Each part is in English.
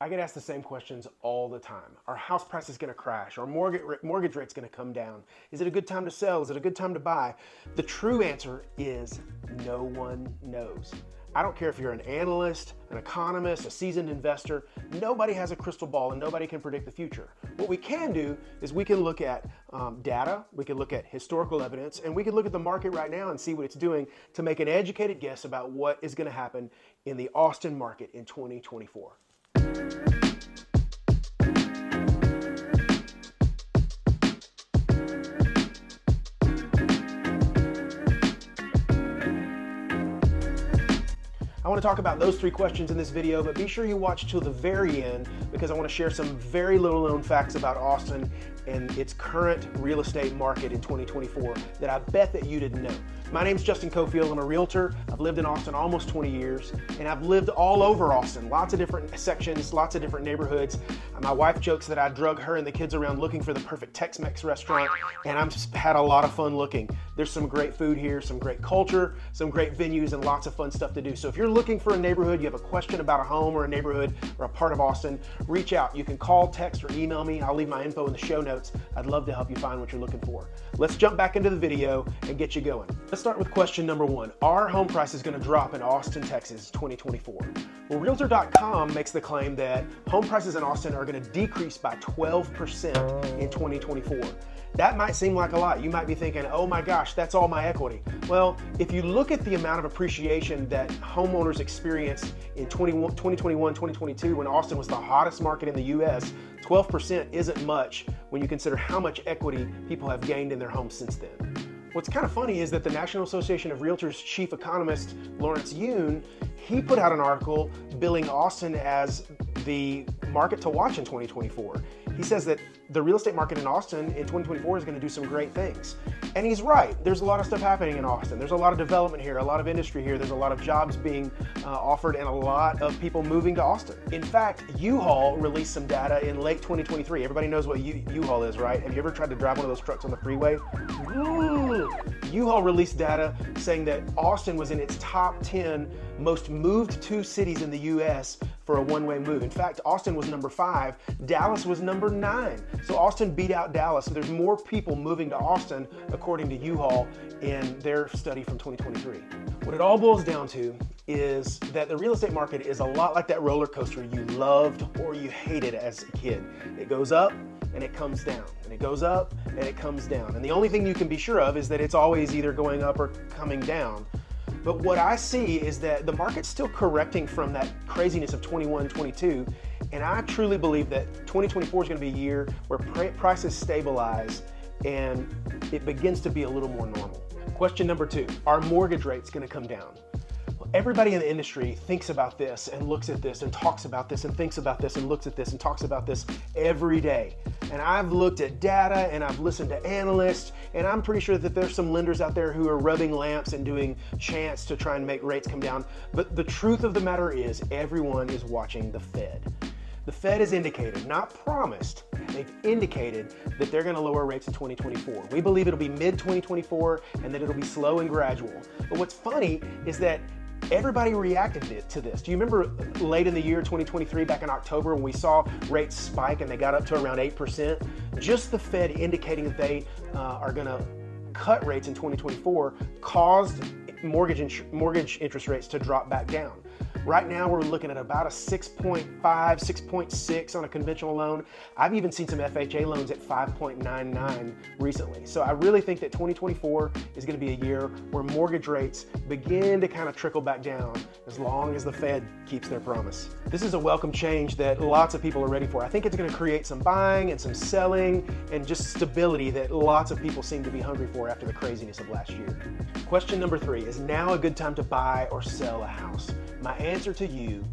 I get asked the same questions all the time. Our house price is going to crash. Our mortgage rate's going to come down. Is it a good time to sell? Is it a good time to buy? The true answer is no one knows. I don't care if you're an analyst, an economist, a seasoned investor. Nobody has a crystal ball and nobody can predict the future. What we can do is we can look at data, we can look at historical evidence, and we can look at the market right now and see what it's doing to make an educated guess about what is going to happen in the Austin market in 2024. I want to talk about those three questions in this video, but be sure you watch till the very end because I want to share some very little known facts about Austin and its current real estate market in 2024 that I bet that you didn't know. My name's Justin Cofield. I'm a realtor. I've lived in Austin almost 20 years, and I've lived all over Austin, lots of different sections, lots of different neighborhoods. My wife jokes that I drug her and the kids around looking for the perfect Tex-Mex restaurant, and I've just had a lot of fun looking. There's some great food here, some great culture, some great venues, and lots of fun stuff to do. So if you're looking for a neighborhood, you have a question about a home or a neighborhood or a part of Austin, reach out. You can call, text, or email me. I'll leave my info in the show notes. I'd love to help you find what you're looking for. Let's jump back into the video and get you going. Let's start with question number one. Are home prices going to drop in Austin, Texas, 2024? Well, Realtor.com makes the claim that home prices in Austin are going to decrease by 12% in 2024. That might seem like a lot. You might be thinking, oh my gosh, that's all my equity. Well, if you look at the amount of appreciation that homeowners experienced in 2021, 2022, when Austin was the hottest market in the US, 12% isn't much when you consider how much equity people have gained in their homes since then. What's kind of funny is that the National Association of Realtors chief economist, Lawrence Yun, he put out an article billing Austin as the market to watch in 2024. He says that the real estate market in Austin in 2024 is going to do some great things. And he's right. There's a lot of stuff happening in Austin. There's a lot of development here, a lot of industry here. There's a lot of jobs being offered and a lot of people moving to Austin. In fact, U-Haul released some data in late 2023. Everybody knows what U-Haul is, right? Have you ever tried to drive one of those trucks on the freeway? U-Haul released data saying that Austin was in its top 10 most moved to cities in the US for a one-way move. In fact, Austin was number 5, Dallas was number 9. So Austin beat out Dallas. So there's more people moving to Austin, according to U-Haul, in their study from 2023. What it all boils down to is that the real estate market is a lot like that roller coaster you loved or you hated as a kid. It goes up and it comes down, and it goes up and it comes down. And the only thing you can be sure of is that it's always either going up or coming down. But what I see is that the market's still correcting from that craziness of 21, 22, and I truly believe that 2024 is going to be a year where prices stabilize and it begins to be a little more normal. Question number 2, are mortgage rates going to come down? Everybody in the industry thinks about this and looks at this and talks about this and thinks about this and looks at this and talks about this every day. And I've looked at data and I've listened to analysts, and I'm pretty sure that there's some lenders out there who are rubbing lamps and doing chants to try and make rates come down. But the truth of the matter is everyone is watching the Fed. The Fed has indicated, not promised, they've indicated that they're going to lower rates in 2024. We believe it'll be mid-2024 and that it'll be slow and gradual. But what's funny is that everybody reacted to this. Do you remember late in the year 2023, back in October, when we saw rates spike and they got up to around 8%? Just the Fed indicating that they are going to cut rates in 2024 caused mortgage interest rates to drop back down. Right now, we're looking at about a 6.5, 6.6 on a conventional loan. I've even seen some FHA loans at 5.99 recently. So I really think that 2024 is going to be a year where mortgage rates begin to kind of trickle back down as long as the Fed keeps their promise. This is a welcome change that lots of people are ready for. I think it's going to create some buying and some selling and just stability that lots of people seem to be hungry for after the craziness of last year. Question number 3, is now a good time to buy or sell a house? My answer to you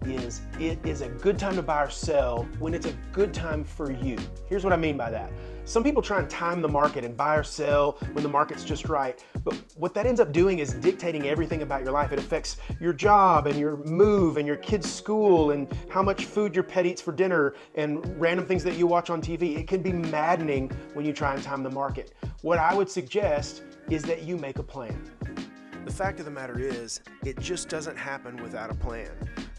is it is a good time to buy or sell when it's a good time for you. Here's what I mean by that. Some people try and time the market and buy or sell when the market's just right, but what that ends up doing is dictating everything about your life. It affects your job and your move and your kids' school and how much food your pet eats for dinner and random things that you watch on TV. It can be maddening when you try and time the market. What I would suggest is that you make a plan. The fact of the matter is, it just doesn't happen without a plan.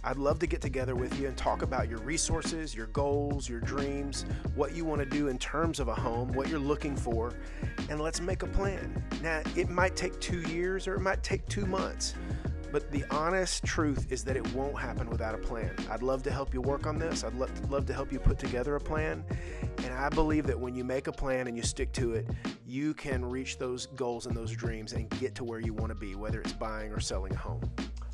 I'd love to get together with you and talk about your resources, your goals, your dreams, what you want to do in terms of a home, what you're looking for, and let's make a plan. Now, it might take 2 years or it might take 2 months, but the honest truth is that it won't happen without a plan. I'd love to help you work on this. I'd love to help you put together a plan. And I believe that when you make a plan and you stick to it, you can reach those goals and those dreams and get to where you want to be, whether it's buying or selling a home.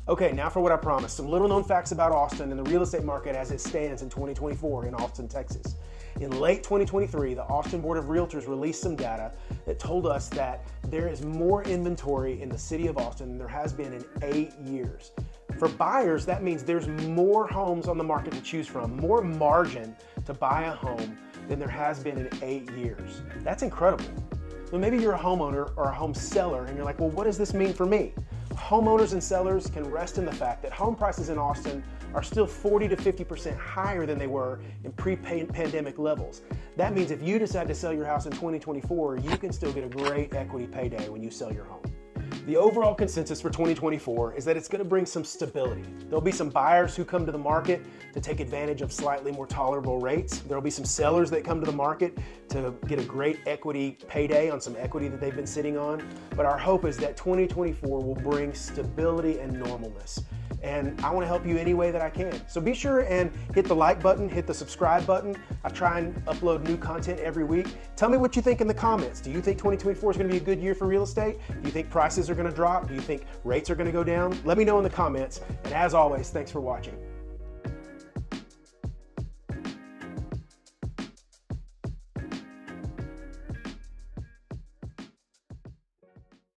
Okay, now for what I promised. Some little known facts about Austin and the real estate market as it stands in 2024 in Austin, Texas. In late 2023, the Austin Board of Realtors released some data that told us that there is more inventory in the city of Austin than there has been in 8 years. For buyers, that means there's more homes on the market to choose from, more margin to buy a home than there has been in 8 years. That's incredible. So maybe you're a homeowner or a home seller and you're like, well, what does this mean for me? Homeowners and sellers can rest in the fact that home prices in Austin are still 40 to 50% higher than they were in pre-pandemic levels. That means if you decide to sell your house in 2024, you can still get a great equity payday when you sell your home. The overall consensus for 2024 is that it's going to bring some stability. There'll be some buyers who come to the market to take advantage of slightly more tolerable rates. There'll be some sellers that come to the market to get a great equity payday on some equity that they've been sitting on. But our hope is that 2024 will bring stability and normalness. And I want to help you any way that I can. So be sure and hit the like button, hit the subscribe button. I try and upload new content every week. Tell me what you think in the comments. Do you think 2024 is going to be a good year for real estate? Do you think prices are going to drop? Do you think rates are going to go down? Let me know in the comments. And as always, thanks for watching.